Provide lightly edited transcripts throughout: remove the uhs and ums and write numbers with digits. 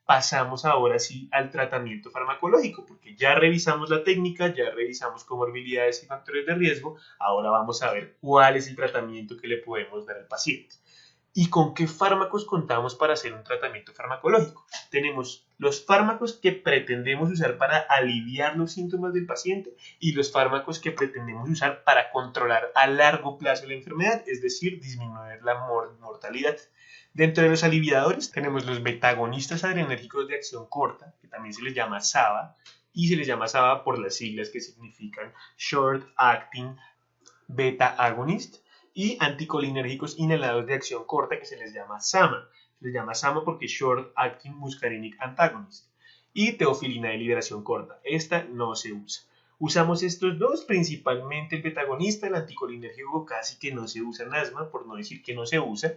pasamos ahora sí al tratamiento farmacológico, porque ya revisamos la técnica, ya revisamos comorbilidades y factores de riesgo, ahora vamos a ver cuál es el tratamiento que le podemos dar al paciente. ¿Y con qué fármacos contamos para hacer un tratamiento farmacológico? Tenemos los fármacos que pretendemos usar para aliviar los síntomas del paciente y los fármacos que pretendemos usar para controlar a largo plazo la enfermedad, es decir, disminuir la mortalidad. Dentro de los aliviadores tenemos los betagonistas adrenérgicos de acción corta, que también se les llama SABA, y se les llama SABA por las siglas que significan Short Acting Beta Agonist, y anticolinérgicos inhalados de acción corta que se les llama SAMA. Se les llama SAMA porque Short Acting Muscarinic Antagonist. Y teofilina de liberación corta. Esta no se usa. Usamos estos dos, principalmente el betagonista, el anticolinérgico casi que no se usa en asma, por no decir que no se usa.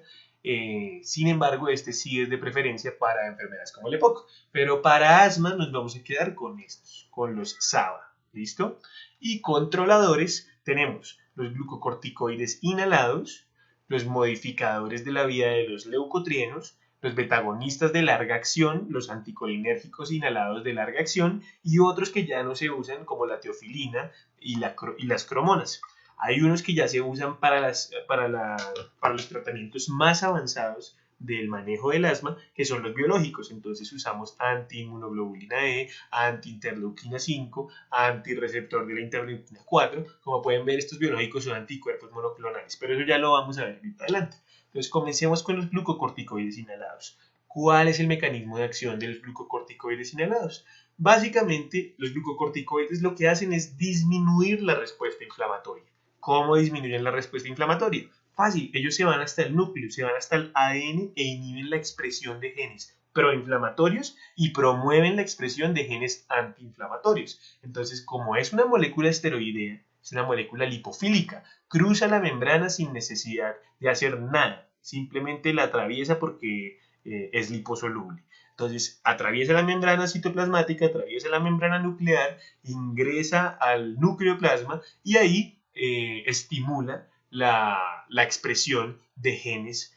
Sin embargo, este sí es de preferencia para enfermedades como el EPOC. Pero para asma nos vamos a quedar con estos, con los SABA. ¿Listo? Y controladores tenemos los glucocorticoides inhalados, los modificadores de la vía de los leucotrienos, los betagonistas de larga acción, los anticolinérgicos inhalados de larga acción y otros que ya no se usan como la teofilina y las cromonas. Hay unos que ya se usan para los tratamientos más avanzados del manejo del asma, que son los biológicos. Entonces usamos antiinmunoglobulina E, antiinterleuquina 5, antirreceptor de la interleuquina 4. Como pueden ver, estos biológicos son anticuerpos monoclonales, pero eso ya lo vamos a ver más adelante. Entonces comencemos con los glucocorticoides inhalados. ¿Cuál es el mecanismo de acción de los glucocorticoides inhalados? Básicamente, los glucocorticoides lo que hacen es disminuir la respuesta inflamatoria. ¿Cómo disminuyen la respuesta inflamatoria? Fácil, ellos se van hasta el núcleo, se van hasta el ADN e inhiben la expresión de genes proinflamatorios y promueven la expresión de genes antiinflamatorios. Entonces, como es una molécula esteroidea, es una molécula lipofílica, cruza la membrana sin necesidad de hacer nada, simplemente la atraviesa porque es liposoluble. Entonces, atraviesa la membrana citoplasmática, atraviesa la membrana nuclear, ingresa al nucleoplasma y ahí estimula la expresión de genes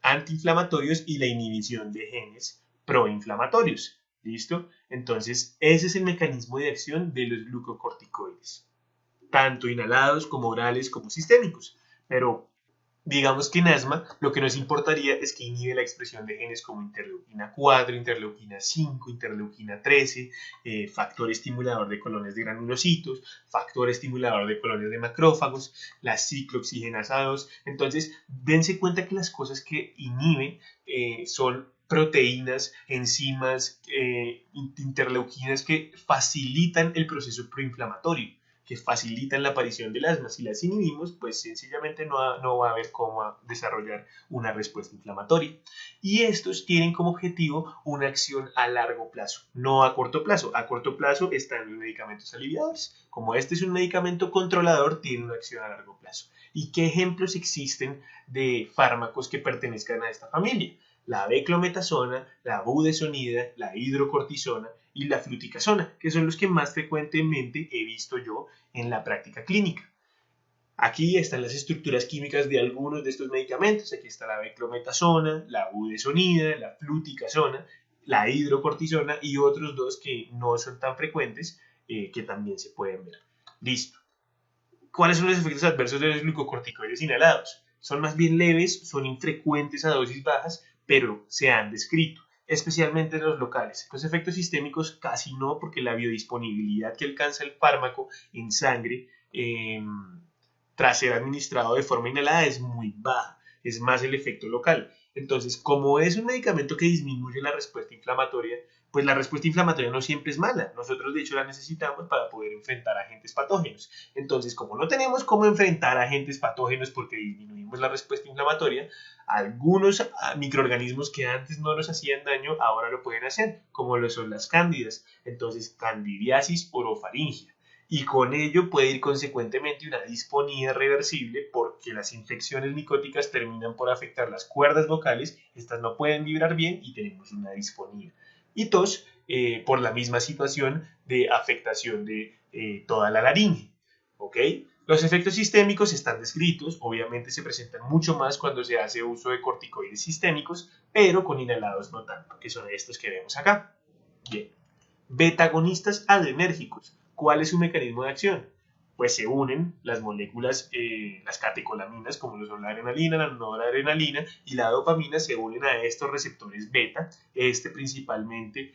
antiinflamatorios y la inhibición de genes proinflamatorios. ¿Listo? Entonces, ese es el mecanismo de acción de los glucocorticoides, tanto inhalados como orales como sistémicos. Pero digamos que en asma lo que nos importaría es que inhibe la expresión de genes como interleuquina 4, interleuquina 5, interleuquina 13, factor estimulador de colonias de granulocitos, factor estimulador de colonias de macrófagos, la ciclooxigenasa 2. Entonces, dense cuenta que las cosas que inhiben son proteínas, enzimas, interleuquinas que facilitan el proceso proinflamatorio, que facilitan la aparición del asma. Si las inhibimos, pues sencillamente no va a haber cómo desarrollar una respuesta inflamatoria. Y estos tienen como objetivo una acción a largo plazo, no a corto plazo. A corto plazo están los medicamentos aliviadores. Como este es un medicamento controlador, tiene una acción a largo plazo. ¿Y qué ejemplos existen de fármacos que pertenezcan a esta familia? La beclometasona, la budesonida, la hidrocortisona y la fluticasona, que son los que más frecuentemente he visto yo en la práctica clínica. Aquí están las estructuras químicas de algunos de estos medicamentos. Aquí está la beclometasona, la budesonida, la fluticasona, la hidrocortisona y otros dos que no son tan frecuentes que también se pueden ver. Listo. ¿Cuáles son los efectos adversos de los glucocorticoides inhalados? Son más bien leves, son infrecuentes a dosis bajas, pero se han descrito, especialmente en los locales. Los efectos sistémicos casi no, porque la biodisponibilidad que alcanza el fármaco en sangre tras ser administrado de forma inhalada es muy baja, es más el efecto local. Entonces, como es un medicamento que disminuye la respuesta inflamatoria, pues la respuesta inflamatoria no siempre es mala. Nosotros, de hecho, la necesitamos para poder enfrentar agentes patógenos. Entonces, como no tenemos cómo enfrentar agentes patógenos porque disminuimos la respuesta inflamatoria, algunos microorganismos que antes no nos hacían daño, ahora lo pueden hacer, como lo son las cándidas. Entonces, candidiasis orofaringia. Y con ello puede ir consecuentemente una disfonía reversible porque las infecciones micóticas terminan por afectar las cuerdas vocales, estas no pueden vibrar bien y tenemos una disfonía. Y tos por la misma situación de afectación de toda la laringe. ¿Ok? Los efectos sistémicos están descritos, obviamente se presentan mucho más cuando se hace uso de corticoides sistémicos, pero con inhalados no tanto, que son estos que vemos acá. Bien. Betagonistas adrenérgicos. ¿Cuál es su mecanismo de acción? Pues se unen las moléculas, las catecolaminas, como lo son la adrenalina, la noradrenalina y la dopamina, se unen a estos receptores beta. Este principalmente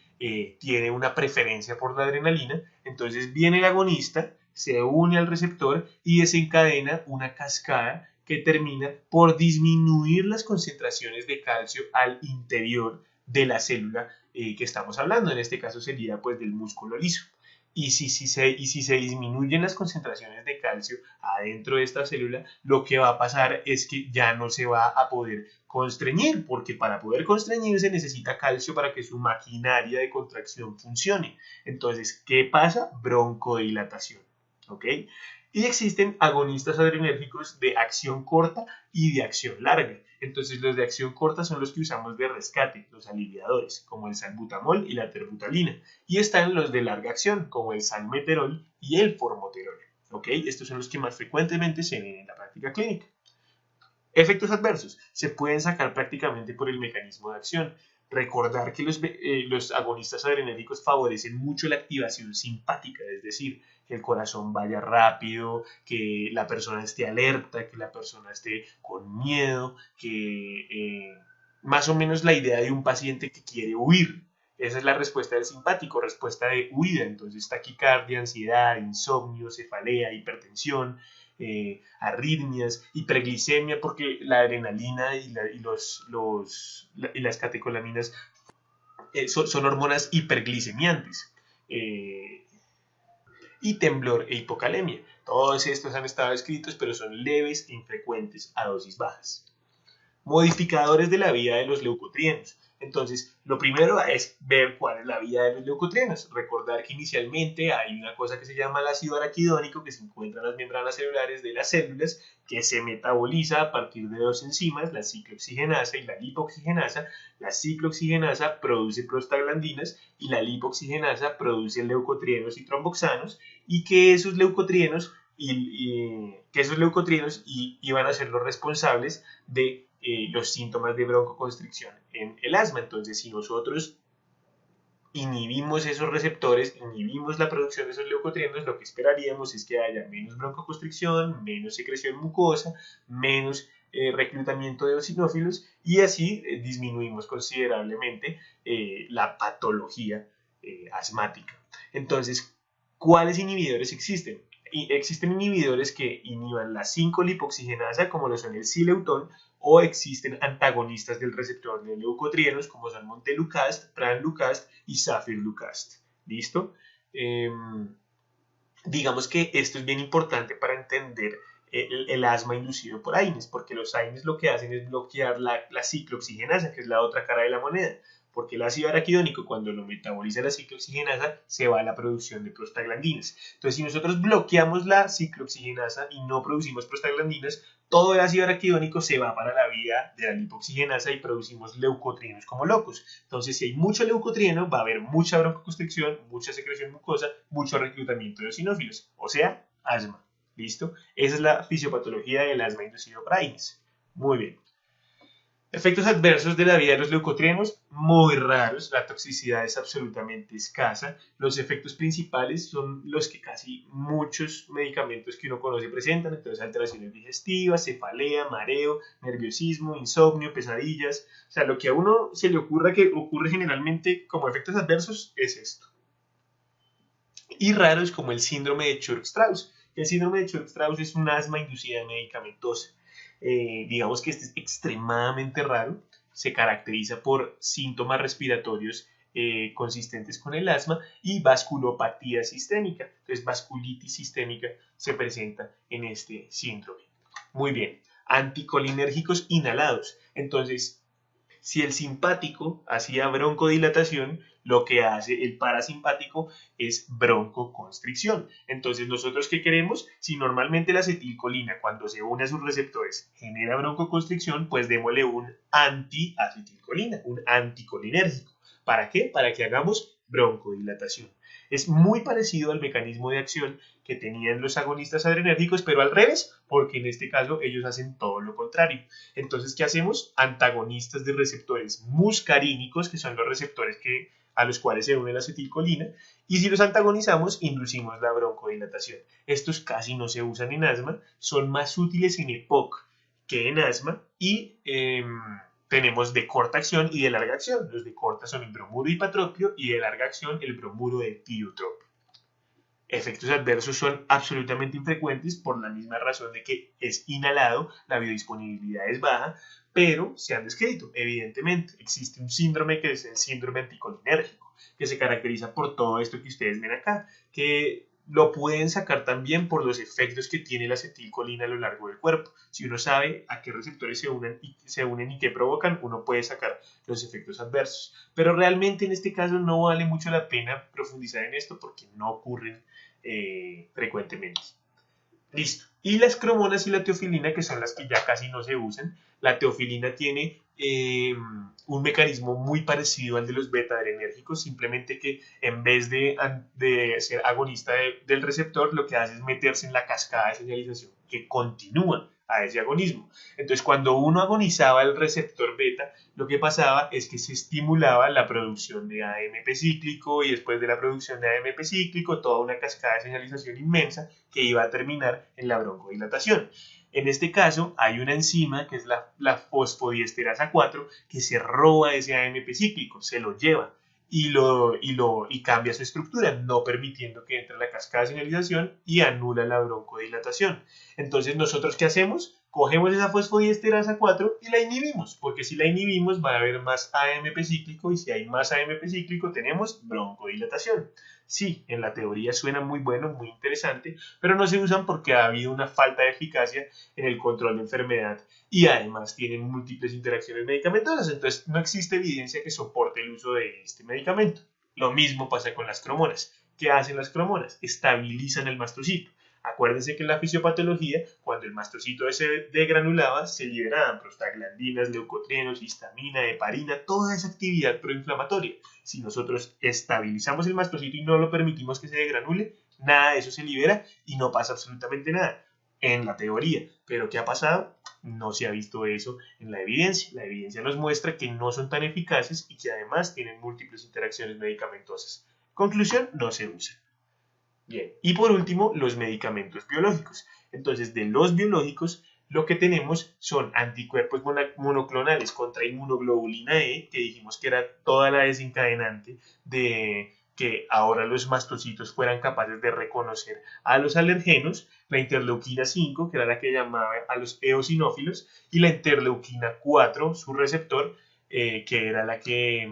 tiene una preferencia por la adrenalina. Entonces viene el agonista, se une al receptor y desencadena una cascada que termina por disminuir las concentraciones de calcio al interior de la célula que estamos hablando. En este caso sería pues del músculo liso. Y si se disminuyen las concentraciones de calcio adentro de esta célula, lo que va a pasar es que ya no se va a poder constreñir, porque para poder constreñir se necesita calcio para que su maquinaria de contracción funcione. Entonces, ¿qué pasa? Broncodilatación. ¿Ok? Y existen agonistas adrenérgicos de acción corta y de acción larga. Entonces los de acción corta son los que usamos de rescate, los aliviadores, como el salbutamol y la terbutalina. Y están los de larga acción, como el salmeterol y el formoterol. ¿Ok? Estos son los que más frecuentemente se ven en la práctica clínica. Efectos adversos se pueden sacar prácticamente por el mecanismo de acción. Recordar que los agonistas adrenérgicos favorecen mucho la activación simpática, es decir, que el corazón vaya rápido, que la persona esté alerta, que la persona esté con miedo, que más o menos la idea de un paciente que quiere huir. Esa es la respuesta del simpático, respuesta de huida. Entonces, taquicardia, ansiedad, insomnio, cefalea, hipertensión, arritmias, hiperglicemia, porque la adrenalina y las catecolaminas son hormonas hiperglicemiantes. Y temblor e hipocalemia. Todos estos han estado escritos, pero son leves e infrecuentes a dosis bajas. Modificadores de la vida de los leucotrienos. Entonces, lo primero es ver cuál es la vida de los leucotrienos. Recordar que inicialmente hay una cosa que se llama el ácido araquidónico que se encuentra en las membranas celulares de las células, que se metaboliza a partir de dos enzimas, la ciclooxigenasa y la lipoxigenasa. La ciclooxigenasa produce prostaglandinas y la lipoxigenasa produce leucotrienos y tromboxanos, y que esos leucotrienos iban a ser los responsables de los síntomas de broncoconstricción en el asma. Entonces, si nosotros inhibimos esos receptores, inhibimos la producción de esos leucotrienos, lo que esperaríamos es que haya menos broncoconstricción, menos secreción mucosa, menos reclutamiento de eosinófilos, y así disminuimos considerablemente la patología asmática. Entonces, ¿cuáles inhibidores existen? Existen inhibidores que inhiban la 5-lipoxigenasa, como lo son el sileutón, o existen antagonistas del receptor de leucotrienos, como son montelukast, pranlukast y zafirlukast. ¿Listo? Digamos que esto es bien importante para entender el asma inducido por AINES, porque los AINES lo que hacen es bloquear la ciclooxigenasa, que es la otra cara de la moneda, porque el ácido araquidónico, cuando lo metaboliza la ciclooxigenasa, se va a la producción de prostaglandinas. Entonces, si nosotros bloqueamos la ciclooxigenasa y no producimos prostaglandinas, todo el ácido araquidónico se va para la vía de la lipoxigenasa y producimos leucotrienos como locos. Entonces, si hay mucho leucotrieno, va a haber mucha broncoconstricción, mucha secreción mucosa, mucho reclutamiento de eosinófilos, o sea, asma. ¿Listo? Esa es la fisiopatología del asma inducido por AINES. Muy bien. Efectos adversos de la vida de los leucotrienos, muy raros, la toxicidad es absolutamente escasa. Los efectos principales son los que casi muchos medicamentos que uno conoce presentan, entonces alteraciones digestivas, cefalea, mareo, nerviosismo, insomnio, pesadillas. O sea, lo que a uno se le ocurra que ocurre generalmente como efectos adversos es esto. Y raros como el síndrome de Churg-Strauss. El síndrome de Churg-Strauss es un asma inducida medicamentosa. Digamos que este es extremadamente raro, se caracteriza por síntomas respiratorios consistentes con el asma y vasculopatía sistémica. Entonces, vasculitis sistémica se presenta en este síndrome. Muy bien, anticolinérgicos inhalados. Entonces, si el simpático hacía broncodilatación, lo que hace el parasimpático es broncoconstricción. Entonces, ¿nosotros qué queremos? Si normalmente la acetilcolina, cuando se une a sus receptores, genera broncoconstricción, pues démosle un antiacetilcolina, un anticolinérgico. ¿Para qué? Para que hagamos broncodilatación. Es muy parecido al mecanismo de acción que tenían los agonistas adrenérgicos, pero al revés, porque en este caso ellos hacen todo lo contrario. Entonces, ¿qué hacemos? Antagonistas de receptores muscarínicos, que son los receptores a los cuales se une la acetilcolina, y si los antagonizamos, inducimos la broncodilatación. Estos casi no se usan en asma, son más útiles en EPOC que en asma, y tenemos de corta acción y de larga acción. Los de corta son el bromuro hipatropio y de larga acción el bromuro de tiotropio. Efectos adversos son absolutamente infrecuentes por la misma razón de que es inhalado, la biodisponibilidad es baja, pero se han descrito. Evidentemente, existe un síndrome que es el síndrome anticolinérgico, que se caracteriza por todo esto que ustedes ven acá, que lo pueden sacar también por los efectos que tiene la acetilcolina a lo largo del cuerpo. Si uno sabe a qué receptores se unen y qué provocan, uno puede sacar los efectos adversos. Pero realmente en este caso no vale mucho la pena profundizar en esto porque no ocurren frecuentemente. Listo. Y las cromonas y la teofilina, que son las que ya casi no se usan. La teofilina tiene un mecanismo muy parecido al de los beta-adrenérgicos, simplemente que en vez de ser agonista del receptor, lo que hace es meterse en la cascada de señalización que continúa a ese agonismo. Entonces, cuando uno agonizaba el receptor beta, lo que pasaba es que se estimulaba la producción de AMP cíclico y después de la producción de AMP cíclico, toda una cascada de señalización inmensa que iba a terminar en la broncodilatación. En este caso, hay una enzima que es la fosfodiesterasa 4 que se roba ese AMP cíclico, se lo lleva y cambia su estructura, no permitiendo que entre la cascada de señalización y anula la broncodilatación. Entonces, ¿nosotros qué hacemos? Cogemos esa fosfodiesterasa 4 y la inhibimos, porque si la inhibimos va a haber más AMP cíclico y si hay más AMP cíclico tenemos broncodilatación. Sí, en la teoría suena muy bueno, muy interesante, pero no se usan porque ha habido una falta de eficacia en el control de enfermedad y además tienen múltiples interacciones medicamentosas, entonces no existe evidencia que soporte el uso de este medicamento. Lo mismo pasa con las cromonas. ¿Qué hacen las cromonas? Estabilizan el mastocito. Acuérdense que en la fisiopatología, cuando el mastocito se degranulaba, se liberaban prostaglandinas, leucotrienos, histamina, heparina, toda esa actividad proinflamatoria. Si nosotros estabilizamos el mastocito y no lo permitimos que se degranule, nada de eso se libera y no pasa absolutamente nada en la teoría. Pero ¿qué ha pasado? No se ha visto eso en la evidencia. La evidencia nos muestra que no son tan eficaces y que además tienen múltiples interacciones medicamentosas. Conclusión, no se usan. Bien, y por último, los medicamentos biológicos. Entonces, de los biológicos, lo que tenemos son anticuerpos monoclonales contra inmunoglobulina E, que dijimos que era toda la desencadenante de que ahora los mastocitos fueran capaces de reconocer a los alergenos, la interleuquina 5, que era la que llamaba a los eosinófilos, y la interleuquina 4, su receptor, que era la que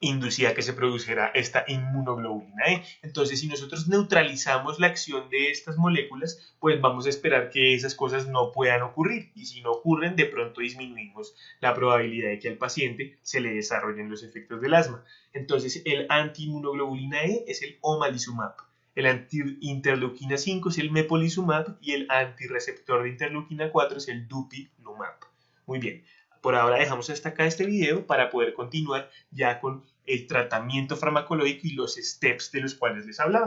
inducía que se produjera esta inmunoglobulina E. Entonces, si nosotros neutralizamos la acción de estas moléculas, pues vamos a esperar que esas cosas no puedan ocurrir. Y si no ocurren, de pronto disminuimos la probabilidad de que al paciente se le desarrollen los efectos del asma. Entonces, el antiinmunoglobulina E es el omalizumab. El anti-interleuquina 5 es el mepolizumab y el antirreceptor de interleuquina 4 es el dupilumab. Muy bien. Por ahora dejamos hasta acá este video para poder continuar ya con el tratamiento farmacológico y los steps de los cuales les hablaba.